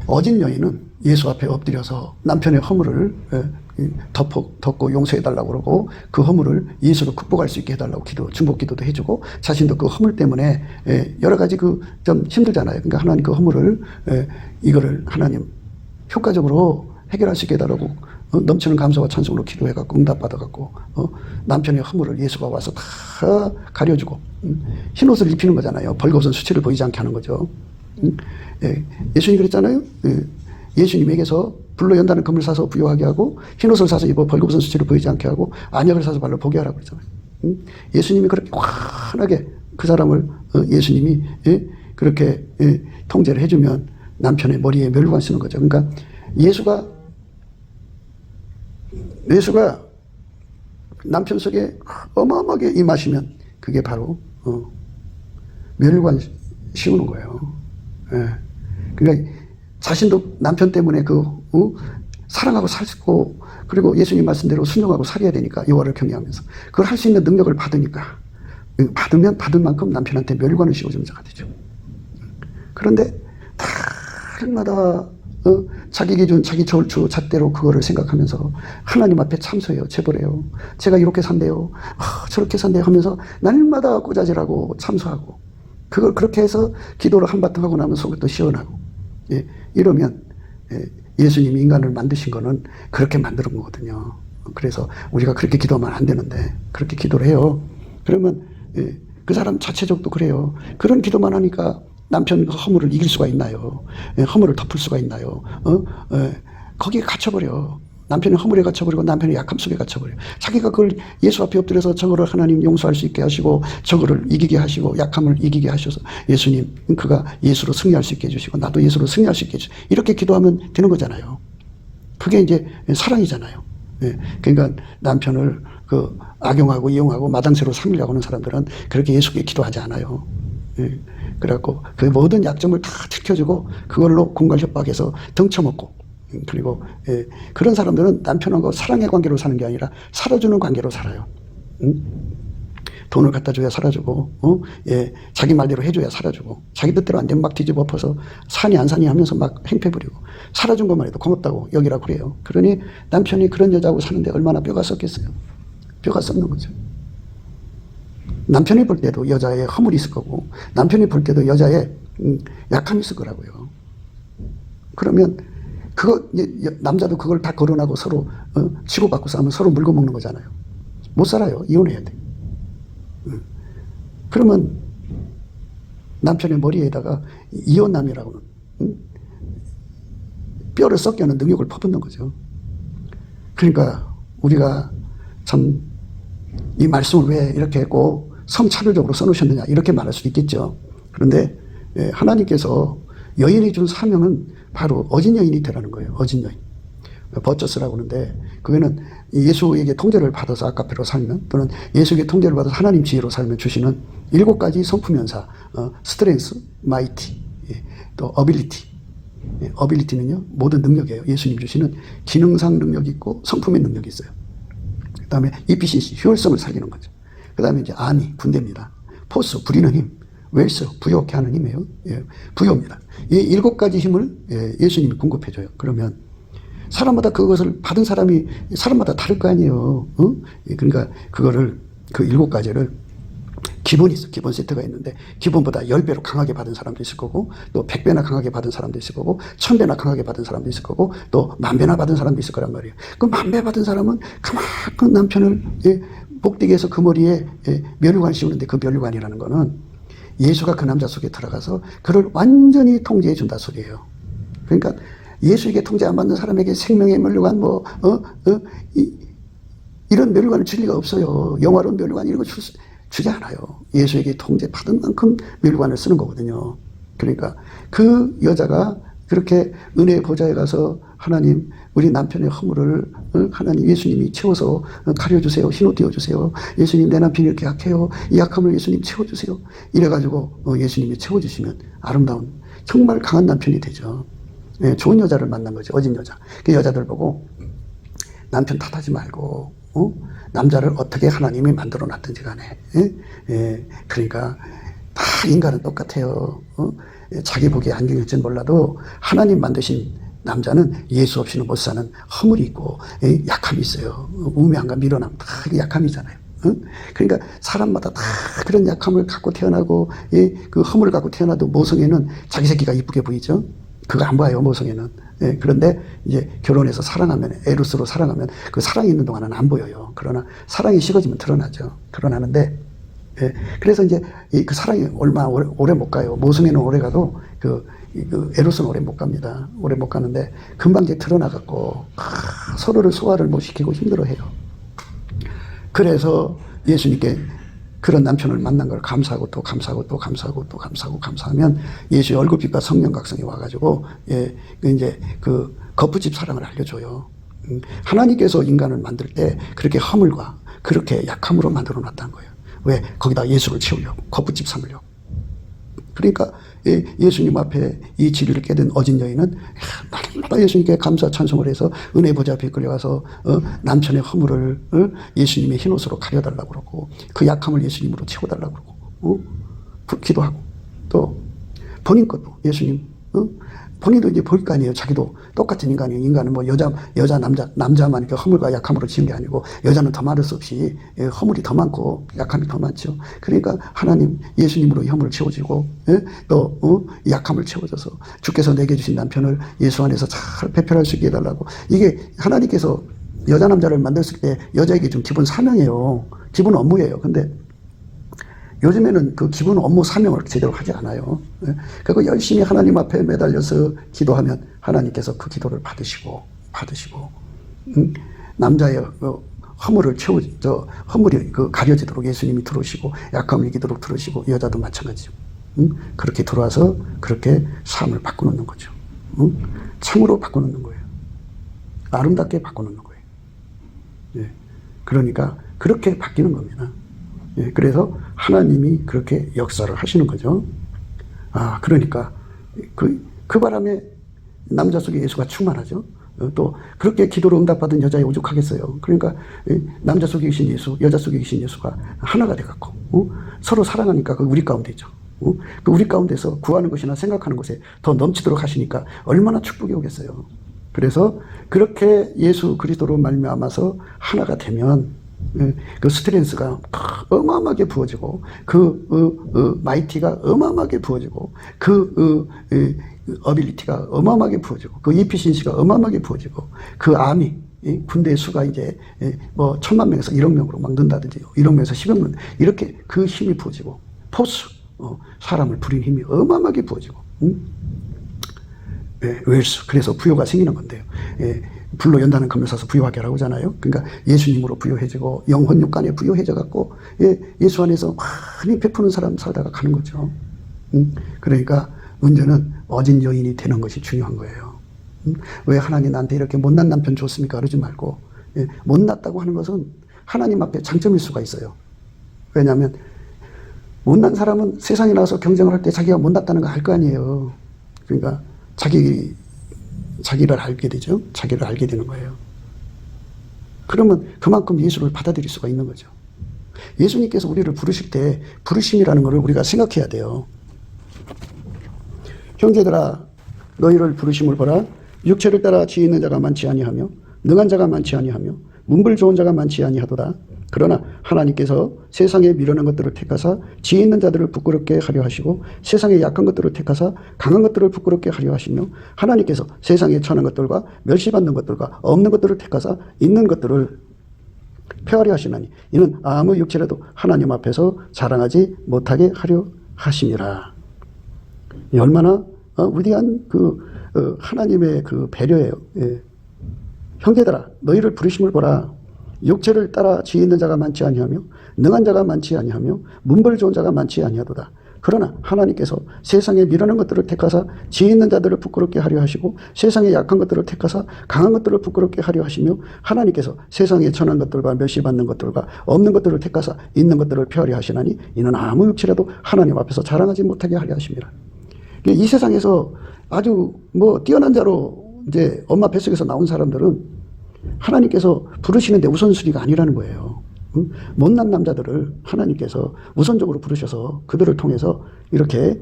어진 여인은 예수 앞에 엎드려서 남편의 허물을 덮고 용서해달라고 그러고, 그 허물을 예수로 극복할 수 있게 해달라고 중복 기도도 해주고, 자신도 그 허물 때문에 여러 가지 좀 힘들잖아요. 그러니까 하나님 그 허물을 이거를 하나님 효과적으로 해결할 수 있게 해달라고 넘치는 감사와 찬송으로 기도해갖고 응답받아갖고 남편의 허물을 예수가 와서 다 가려주고 흰옷을 입히는 거잖아요. 벌거벗은 수치를 보이지 않게 하는 거죠. 예수님이 그랬잖아요. 예수님에게서 불로 연다는 금을 사서 부요하게 하고 흰옷을 사서 입어 벌거벗은 수치를 보이지 않게 하고 안약을 사서 발로 보게 하라고 그러잖아요. 예수님이 그렇게 환하게 그 사람을 예수님이 그렇게 통제를 해주면 남편의 머리에 멸관 쓰는 거죠. 그러니까 예수가 남편 속에 어마어마하게 임하시면 그게 바로 멸관 씌우는 거예요. 그러니까 자신도 남편 때문에 사랑하고 살고 그리고 예수님 말씀대로 순종하고 살아야 되니까 여호와를 경외하면서 그걸 할 수 있는 능력을 받으니까 받은 만큼 남편한테 멸관을 씌워주는 자가 되죠. 그런데 다른마다 자기 기준, 자기 저울추, 잣대로 그거를 생각하면서 하나님 앞에 참소해요. 제보래요. 제가 이렇게 산대요. 저렇게 산대요 하면서 날마다 꼬자질하고 참소하고 그걸 그렇게 해서 기도를 한바탕 하고 나면 속이 또 시원하고 이러면 예수님이 인간을 만드신 거는 그렇게 만드는 거거든요. 그래서 우리가 그렇게 기도하면 안 되는데 그렇게 기도를 해요. 그러면 그 사람 자체적도 그래요. 그런 기도만 하니까 남편 허물을 이길 수가 있나요? 허물을 덮을 수가 있나요? 거기에 갇혀버려. 남편이 허물에 갇혀버리고 남편이 약함 속에 갇혀버려. 자기가 그걸 예수 앞에 엎드려서 저거를 하나님 용서할 수 있게 하시고 저거를 이기게 하시고 약함을 이기게 하셔서 예수님 그가 예수로 승리할 수 있게 해주시고 나도 예수로 승리할 수 있게 해주시고 이렇게 기도하면 되는 거잖아요. 그게 이제 사랑이잖아요. 그러니까 남편을 악용하고 이용하고 마당새로 삼으려고 하는 사람들은 그렇게 예수께 기도하지 않아요. 그래갖고 그 모든 약점을 다 지켜주고 그걸로 공갈 협박해서 덩쳐먹고 그리고 그런 사람들은 남편하고 사랑의 관계로 사는 게 아니라 살아주는 관계로 살아요. 돈을 갖다 줘야 살아주고 자기 말대로 해줘야 살아주고 자기 뜻대로 안 되면 막 뒤집어 엎어서 사니 안 사니 하면서 막 행패 부리고 살아준 것만 해도 고맙다고 여기라고 그래요. 그러니 남편이 그런 여자하고 사는데 얼마나 뼈가 썩겠어요. 뼈가 썩는 거죠. 남편이 볼 때도 여자의 허물이 있을 거고 남편이 볼 때도 여자의 약함이 있을 거라고요. 그러면 남자도 그걸 다 거론하고 서로 치고받고 싸우면 서로 물고 먹는 거잖아요. 못 살아요. 이혼해야 돼. 그러면 남편의 머리에다가 이혼남이라고는 뼈를 썩게 하는 능욕을 퍼붓는 거죠. 그러니까 우리가 참 이 말씀을 왜 이렇게 했고 성차별적으로 써놓으셨느냐 이렇게 말할 수도 있겠죠. 그런데 하나님께서 여인이 준 사명은 바로 어진 여인이 되라는 거예요. 어진 여인. 버처스라고 하는데 그거는 예수에게 통제를 받아서 아까페로 살면 또는 예수에게 통제를 받아서 하나님 지혜로 살면 주시는 7가지 성품연사 스트렝스, 마이티, 또 어빌리티. 어빌리티는요 모든 능력이에요. 예수님 주시는 기능상 능력이 있고 성품의 능력이 있어요. 그 다음에 이피시시 효율성을 살리는 거죠. 그 다음에 이제 아니 군대입니다. 포스 부리는 힘, 웰스 부여케 하는 힘이에요. 부여입니다. 이 7가지 힘을 예수님이 공급해줘요. 그러면 사람마다 그것을 받은 사람이 사람마다 다를 거 아니에요. 그러니까 그거를 그 7가지를 기본이 있어. 기본 세트가 있는데 기본보다 10배로 강하게 받은 사람도 있을 거고 또 100배나 강하게 받은 사람도 있을 거고 1000배나 강하게 받은 사람도 있을 거고 또 10,000배나 받은 사람도 있을 거란 말이에요. 그 10,000배 받은 사람은 그만큼 남편을 복되게 해서 그 머리에 면류관 씌우는데 그 면류관이라는 거는 예수가 그 남자 속에 들어가서 그를 완전히 통제해 준다 소리예요. 그러니까 예수에게 통제 안 받는 사람에게 생명의 면류관 이런 면류관을 줄 리가 없어요. 영화로운 면류관 이런 거 주지 않아요. 예수에게 통제 받은 만큼 면류관을 쓰는 거거든요. 그러니까 그 여자가 그렇게 은혜의 보좌에 가서 하나님 우리 남편의 허물을 하나님 예수님이 채워서 가려주세요. 흰옷 띄워주세요. 예수님 내 남편이 이렇게 약해요. 이 약함을 예수님 채워주세요. 이래가지고 예수님이 채워주시면 아름다운 정말 강한 남편이 되죠. 좋은 여자를 만난 거죠. 어진 여자. 그 여자들 보고 남편 탓하지 말고 남자를 어떻게 하나님이 만들어 놨든지 간에 그러니까 다 인간은 똑같아요. 자기 보기에 안경일지는 몰라도 하나님 만드신 남자는 예수 없이는 못 사는 허물이 있고 약함이 있어요. 우매함과 미련함 다 약함이잖아요. 그러니까 사람마다 다 그런 약함을 갖고 태어나고 그 허물을 갖고 태어나도 모성애는 자기 새끼가 이쁘게 보이죠. 그거 안 봐요 모성애는. 그런데 이제 결혼해서 사랑하면 에로스로 사랑하면 그 사랑이 있는 동안은 안 보여요. 그러나 사랑이 식어지면 드러나죠. 드러나는데 그래서 이제 그 사랑이 얼마 오래 못 가요. 모성애는 오래 가도 그 그 에로스는 오래 못 갑니다. 오래 못 가는데 금방 이제 드러나갖고 서로를 소화를 못 시키고 힘들어해요. 그래서 예수님께 그런 남편을 만난 걸 감사하고 또 감사하고 또 감사하고 또 감사하고 감사하면 예수의 얼굴빛과 성령 각성이 와가지고 이제 그 거푸집 사랑을 알려줘요. 하나님께서 인간을 만들 때 그렇게 허물과 그렇게 약함으로 만들어 놨다는 거예요. 왜? 거기다 예수를 채우려고, 거푸집 삼으려고. 그러니까 예수님 앞에 이 진리를 깨닫는 어진 여인은 날마다 예수님께 감사 찬송을 해서 은혜 보좌 앞에 끌려가서 남편의 허물을 예수님의 흰옷으로 가려달라고 그러고 그 약함을 예수님으로 채워달라고 그러고 기도하고 또 본인 것도 예수님 본인도 이제 볼 거 아니에요. 자기도 똑같은 인간이에요. 인간은 뭐 여자, 남자만 이렇게 허물과 약함으로 지은 게 아니고 여자는 더 말할 수 없이 허물이 더 많고 약함이 더 많죠. 그러니까 하나님 예수님으로 허물을 채워지고 또 약함을 채워줘서 주께서 내게 주신 남편을 예수 안에서 잘 배편할 수 있게 해달라고. 이게 하나님께서 여자 남자를 만들었을 때 여자에게 좀 기본 사명이에요. 기본 업무예요. 근데 요즘에는 그 기본 업무 사명을 제대로 하지 않아요. 그리고 열심히 하나님 앞에 매달려서 기도하면 하나님께서 그 기도를 받으시고 남자의 허물을 허물이 가려지도록 예수님이 들어오시고 약함을 이기도록 들어오시고 여자도 마찬가지죠. 그렇게 들어와서 그렇게 삶을 바꿔놓는 거죠. 참으로 바꿔놓는 거예요. 아름답게 바꿔놓는 거예요. 그러니까 그렇게 바뀌는 겁니다. 그래서 하나님이 그렇게 역사를 하시는 거죠. 그러니까 그 바람에 남자 속에 예수가 충만하죠. 또 그렇게 기도로 응답받은 여자에 오죽하겠어요. 그러니까 남자 속에 계신 예수, 여자 속에 계신 예수가 하나가 돼갖고 서로 사랑하니까 그 우리 가운데 있죠. 그 우리 가운데서 구하는 것이나 생각하는 것에 더 넘치도록 하시니까 얼마나 축복이 오겠어요. 그래서 그렇게 예수 그리스도로 말미암아서 하나가 되면 그 스트렝스가 어마어마하게 부어지고 마이티가 어마어마하게 부어지고 어빌리티가 어마어마하게 부어지고 이피신시가 어마어마하게 부어지고 암이 군대의 수가 이제 뭐 1000만 명에서 1억 명으로 막 는다든지 1억 명에서 10억 명 이렇게 그 힘이 부어지고 포스 사람을 부리는 힘이 어마어마하게 부어지고 웰스 그래서 부여가 생기는 건데요. 불로 연다는 금을 사서 부여하게 하라고 하잖아요. 그러니까 예수님으로 부여해지고 영혼 육간에 부여해져 갖고 예수 안에서 많이 베푸는 사람 살다가 가는 거죠. 그러니까 문제는 어진 여인이 되는 것이 중요한 거예요. 왜 하나님 나한테 이렇게 못난 남편 줬습니까? 그러지 말고 못났다고 하는 것은 하나님 앞에 장점일 수가 있어요. 왜냐하면 못난 사람은 세상에 나와서 경쟁을 할 때 자기가 못났다는 거 알 거 아니에요. 그러니까 자기를 알게 되죠. 자기를 알게 되는 거예요. 그러면 그만큼 예수를 받아들일 수가 있는 거죠. 예수님께서 우리를 부르실 때 부르심이라는 것을 우리가 생각해야 돼요. 형제들아 너희를 부르심을 보라. 육체를 따라 지혜 있는 자가 많지 아니하며 능한 자가 많지 아니하며 문불 좋은 자가 많지 아니하도다. 그러나 하나님께서 세상에 미련한 것들을 택하사 지혜 있는 자들을 부끄럽게 하려 하시고 세상에 약한 것들을 택하사 강한 것들을 부끄럽게 하려 하시며 하나님께서 세상에 천한 것들과 멸시받는 것들과 없는 것들을 택하사 있는 것들을 폐하려 하시나니 이는 아무 육체라도 하나님 앞에서 자랑하지 못하게 하려 하심이라. 얼마나 위대한 하나님의 그 배려예요. 형제들아 너희를 부르심을 보라. 육체를 따라 지혜 있는 자가 많지 아니하며 능한 자가 많지 아니하며 문벌 좋은 자가 많지 아니하도다. 그러나 하나님께서 세상에 미련한 것들을 택하사 지혜 있는 자들을 부끄럽게 하려 하시고 세상에 약한 것들을 택하사 강한 것들을 부끄럽게 하려 하시며 하나님께서 세상에 천한 것들과 멸시받는 것들과 없는 것들을 택하사 있는 것들을 폐하려 하시나니 이는 아무 육체라도 하나님 앞에서 자랑하지 못하게 하려 하심이라. 이 세상에서 아주 뛰어난 자로 이제 엄마 뱃속에서 나온 사람들은 하나님께서 부르시는데 우선순위가 아니라는 거예요. 못난 남자들을 하나님께서 우선적으로 부르셔서 그들을 통해서 이렇게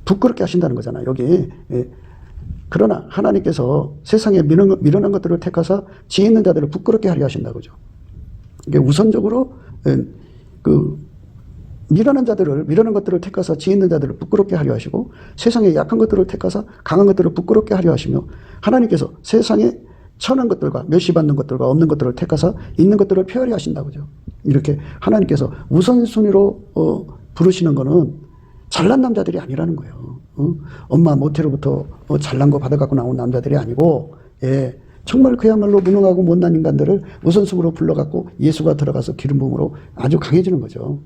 부끄럽게 하신다는 거잖아요. 여기 그러나 하나님께서 세상에 미련한 것들을 택하사 지혜 있는 자들을 부끄럽게 하려 하신다고죠. 이게 우선적으로 미련한 것들을 택하사 지혜 있는 자들을 부끄럽게 하려 하시고 세상에 약한 것들을 택하사 강한 것들을 부끄럽게 하려 하시며 하나님께서 세상에 천한 것들과 멸시받는 것들과 없는 것들을 택하사 있는 것들을 폐하려 하신다고죠. 이렇게 하나님께서 우선순위로 부르시는 거는 잘난 남자들이 아니라는 거예요. 엄마 모태로부터 잘난 거 받아갖고 나온 남자들이 아니고, 예, 정말 그야말로 무능하고 못난 인간들을 우선순위로 불러갖고 예수가 들어가서 기름 부음으로 아주 강해지는 거죠.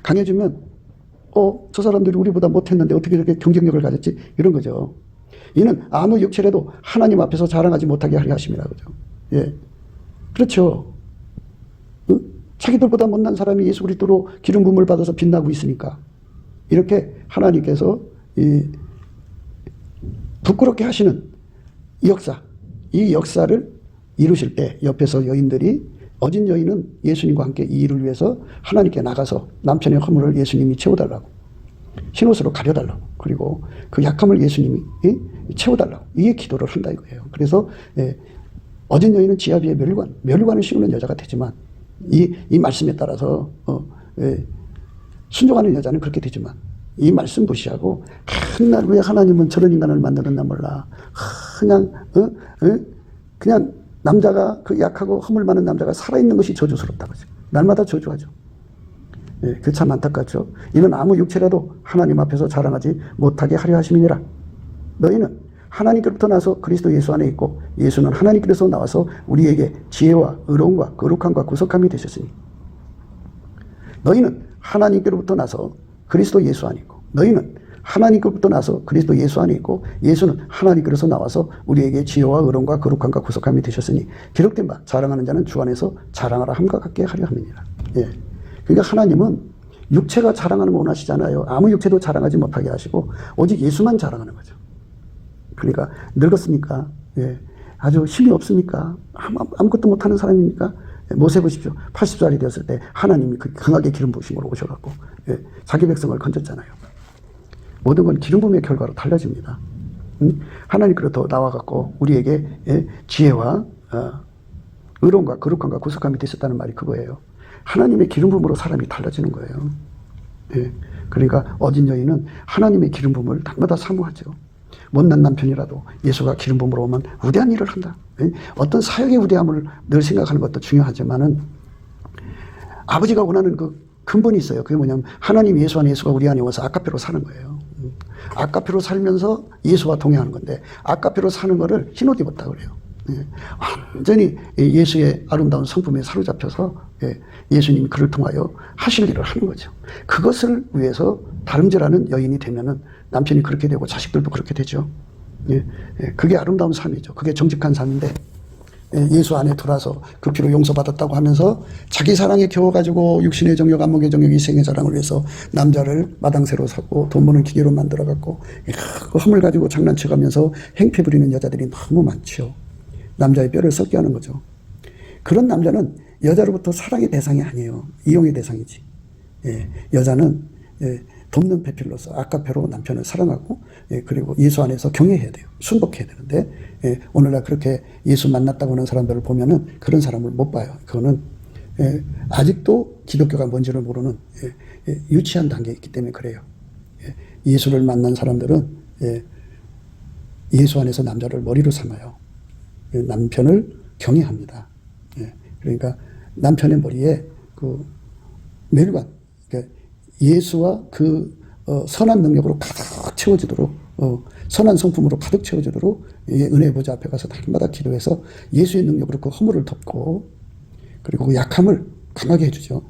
강해지면 저 사람들이 우리보다 못했는데 어떻게 이렇게 경쟁력을 가졌지? 이런 거죠. 이는 아무 육체라도 하나님 앞에서 자랑하지 못하게 하려 하심이라 그러죠. 예, 그렇죠. 자기들보다 못난 사람이 예수 그리스도로 기름 부음을 받아서 빛나고 있으니까 이렇게 하나님께서 부끄럽게 하시는 역사, 이 역사를 이루실 때 옆에서 여인들이, 어진 여인은 예수님과 함께 이 일을 위해서 하나님께 나가서 남편의 허물을 예수님이 채워달라고, 흰옷으로 가려달라고, 그리고 그 약함을 예수님이 채워달라고, 이게 기도를 한다 이거예요. 그래서 어진 여인은 지아비의 멸관을 씌우는 여자가 되지만 이 말씀에 따라서 순종하는 여자는 그렇게 되지만, 이 말씀 무시하고 맨날 왜 하나님은 저런 인간을 만드는가 몰라, 그냥 남자가, 그 약하고 허물 많은 남자가 살아있는 것이 저주스럽다고 하죠. 날마다 저주하죠. 예, 그 참 안타깝죠. 이는 아무 육체라도 하나님 앞에서 자랑하지 못하게 하려 하심이니라. 너희는 하나님께로부터 나서 그리스도 예수 안에 있고 예수는 하나님께로서 나와서 우리에게 지혜와 의로움과 거룩함과 구속함이 되셨으니, 너희는 하나님께로부터 나서 그리스도 예수 안에 있고, 너희는 하나님께로부터 나서 그리스도 예수 안에 있고 예수는 하나님께로서 나와서 우리에게 지혜와 의로움과 거룩함과 구속함이 되셨으니 기록된 바 자랑하는 자는 주 안에서 자랑하라 함과 같게 하려 함이니라. 예. 그러니까 하나님은 육체가 자랑하는 거 원하시잖아요. 아무 육체도 자랑하지 못하게 하시고 오직 예수만 자랑하는 거죠. 그러니까 늙었습니까? 예. 아주 힘이 없습니까? 아무것도 못하는 사람입니까? 모세 보십시오. 80살이 되었을 때 하나님이 강하게 기름 부으심으로 오셔갖고 자기 백성을 건졌잖아요. 모든 건 기름 부음의 결과로 달라집니다. 하나님께로부터 나와갖고 우리에게 지혜와 의로움과 거룩함과 구속함이 되셨다는 말이 그거예요. 하나님의 기름 부음으로 사람이 달라지는 거예요. 그러니까 어진 여인은 하나님의 기름 부음을 날마다 사모하죠. 못난 남편이라도 예수가 기름 부음으로 오면 위대한 일을 한다. 어떤 사역의 위대함을 늘 생각하는 것도 중요하지만은 아버지가 원하는 그 근본이 있어요. 그게 뭐냐면 하나님 예수 안에 예수가 우리 안에 와서 아카페로 사는 거예요. 아카페로 살면서 예수와 동행하는 건데 아카페로 사는 거를 흰옷 입었다 그래요. 완전히 예수의 아름다운 성품에 사로잡혀서 예수님이 그를 통하여 하실 일을 하는 거죠. 그것을 위해서 다름질하는 여인이 되면은 남편이 그렇게 되고 자식들도 그렇게 되죠. 그게 아름다운 삶이죠. 그게 정직한 삶인데 예수 안에 들어와서 그 피로 용서받았다고 하면서 자기 사랑에 겨워가지고 육신의 정욕, 안목의 정욕, 이생의 자랑을 위해서 남자를 마당새로 사고 돈 버는 기계로 만들어갖고 그 허물 가지고 장난쳐가면서 행패 부리는 여자들이 너무 많죠. 남자의 뼈를 썩게 하는 거죠. 그런 남자는 여자로부터 사랑의 대상이 아니에요. 이용의 대상이지. 여자는 돕는 배필로서 아카페로 남편을 사랑하고 그리고 예수 안에서 경외해야 돼요. 순복해야 되는데 오늘날 그렇게 예수 만났다고 하는 사람들을 보면은 그런 사람을 못 봐요. 그거는 아직도 기독교가 뭔지를 모르는 유치한 단계에 있기 때문에 그래요. 예수를 만난 사람들은 예수 안에서 남자를 머리로 삼아요. 남편을 경외합니다. 그러니까 남편의 머리에 그 멸관, 예수와 그 선한 능력으로 가득 채워지도록 선한 성품으로 가득 채워지도록 은혜의 보좌 앞에 가서 날마다 기도해서 예수의 능력으로 그 허물을 덮고 그리고 그 약함을 강하게 해주죠.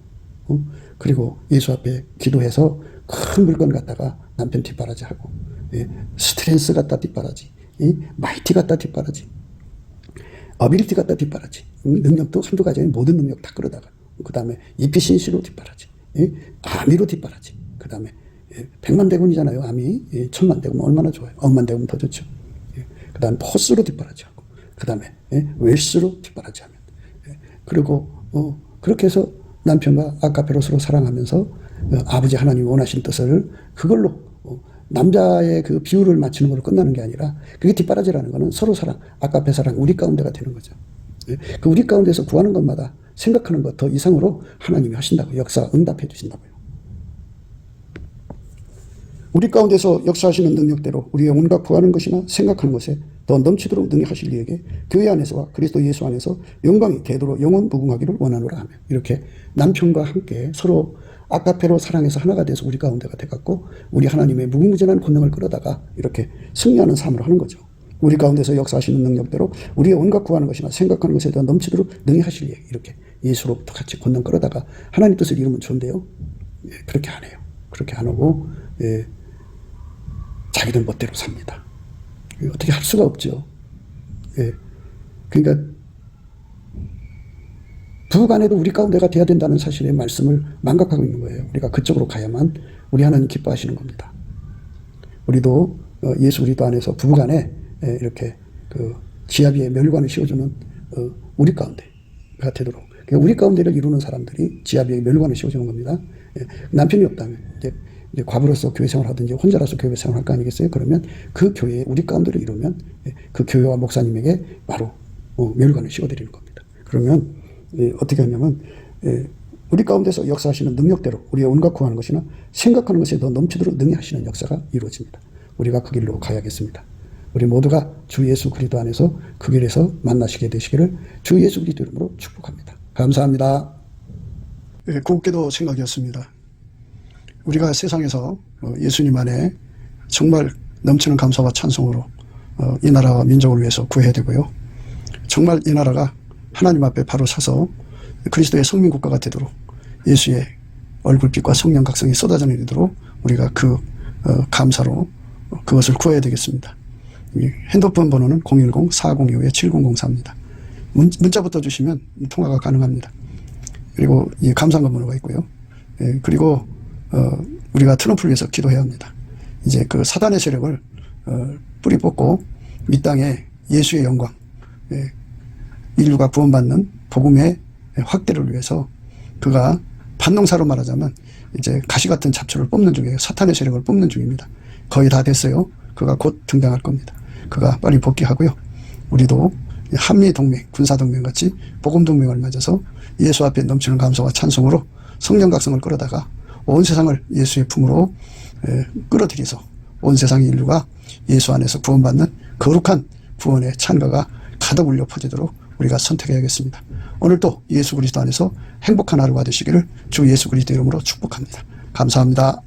그리고 예수 앞에 기도해서 큰 물건 갖다가 남편 뒷바라지 하고 스트렝스 갖다 뒷바라지, 마이티 갖다 뒷바라지, 어빌리티 갖다 뒷바라지, 능력도 한두 가지 아닌 모든 능력 다 끌어다가 그 다음에 이피신시로 뒷바라지, 아미로 뒷바라지, 그 다음에 100만 대군이잖아요. 아미 1000만 대군은 얼마나 좋아요. 억만 대군은 더 좋죠. 그 다음 포스로 뒷바라지 하고 그 다음에 웰스로 뒷바라지 하면 그리고 그렇게 해서 남편과 아카페로 서로 사랑하면서 아버지 하나님이 원하신 뜻을 그걸로 남자의 그 비율을 맞추는 걸로 끝나는 게 아니라 그게 뒷바라지라는 거는 서로 사랑, 아카페 사랑, 우리 가운데가 되는 거죠. 그 우리 가운데서 구하는 것마다 생각하는 것 더 이상으로 하나님이 하신다고 역사 응답해 주신다고요. 우리 가운데서 역사하시는 능력대로 우리의 온갖 구하는 것이나 생각하는 것에 더 넘치도록 능력하실 이에게 교회 안에서와 그리스도 예수 안에서 영광이 되도록 영원 무궁하기를 원하노라 하며 이렇게 남편과 함께 서로 아카페로 사랑해서 하나가 돼서 우리 가운데가 돼갖고 우리 하나님의 무궁무진한 권능을 끌어다가 이렇게 승리하는 삶을 하는 거죠. 우리 가운데서 역사하시는 능력대로 우리의 온갖 구하는 것이나 생각하는 것에 대한 넘치도록 능히 하실 예, 이렇게 예수로부터 같이 권능 끌어다가 하나님 뜻을 이루면 좋은데요. 예, 그렇게 안 해요. 그렇게 안 하고 예, 자기들 멋대로 삽니다. 예, 어떻게 할 수가 없죠. 예, 그러니까 부간에도 우리 가운데가 돼야 된다는 사실의 말씀을 망각하고 있는 거예요. 우리가 그쪽으로 가야만 우리 하나님 기뻐하시는 겁니다. 우리도 예수 그리스도 안에서 부부간에 이렇게 그 지아비의 멸관을 씌워주는 우리 가운데가 되도록, 우리 가운데를 이루는 사람들이 지아비의 멸관을 씌워주는 겁니다. 남편이 없다면 이제 과부로서 교회 생활하든지 혼자라서 교회 생활할 거 아니겠어요? 그러면 그 교회에 우리 가운데를 이루면 그 교회와 목사님에게 바로 멸관을 씌워드리는 겁니다. 그러면 어떻게 하냐면 우리 가운데서 역사하시는 능력대로 우리의 온갖 구하는 것이나 생각하는 것에 더 넘치도록 능히 하시는 역사가 이루어집니다. 우리가 그 길로 가야겠습니다. 우리 모두가 주 예수 그리스도 안에서 그 길에서 만나시게 되시기를 주 예수 그리스도 이름으로 축복합니다. 감사합니다. 곱게도 생각이었습니다. 우리가 세상에서 예수님 안에 정말 넘치는 감사와 찬송으로 이 나라와 민족을 위해서 구해야 되고요. 정말 이 나라가 하나님 앞에 바로 서서 그리스도의 성민국가가 되도록 예수의 얼굴빛과 성령 각성이 쏟아져 내리도록 우리가 그 감사로 그것을 구해야 되겠습니다. 핸드폰 번호는 010-4025-7004입니다. 문자부터 주시면 통화가 가능합니다. 그리고 이 감사한 번호가 있고요. 그리고 우리가 트럼프를 위해서 기도해야 합니다. 이제 그 사단의 세력을 뿌리 뽑고 이 땅에 예수의 영광, 인류가 구원받는 복음의 확대를 위해서 그가 반농사로 말하자면 이제 가시 같은 잡초를 뽑는 중이에요. 사탄의 세력을 뽑는 중입니다. 거의 다 됐어요. 그가 곧 등장할 겁니다. 그가 빨리 복귀하고요. 우리도 한미동맹, 군사동맹 같이 복음동맹을 맺어서 예수 앞에 넘치는 감사와 찬송으로 성령 각성을 끌어다가 온 세상을 예수의 품으로 끌어들여서 온 세상의 인류가 예수 안에서 구원받는 거룩한 구원의 찬가가 가득 울려 퍼지도록 우리가 선택해야겠습니다. 오늘도 예수 그리스도 안에서 행복한 하루가 되시기를 주 예수 그리스도 이름으로 축복합니다. 감사합니다.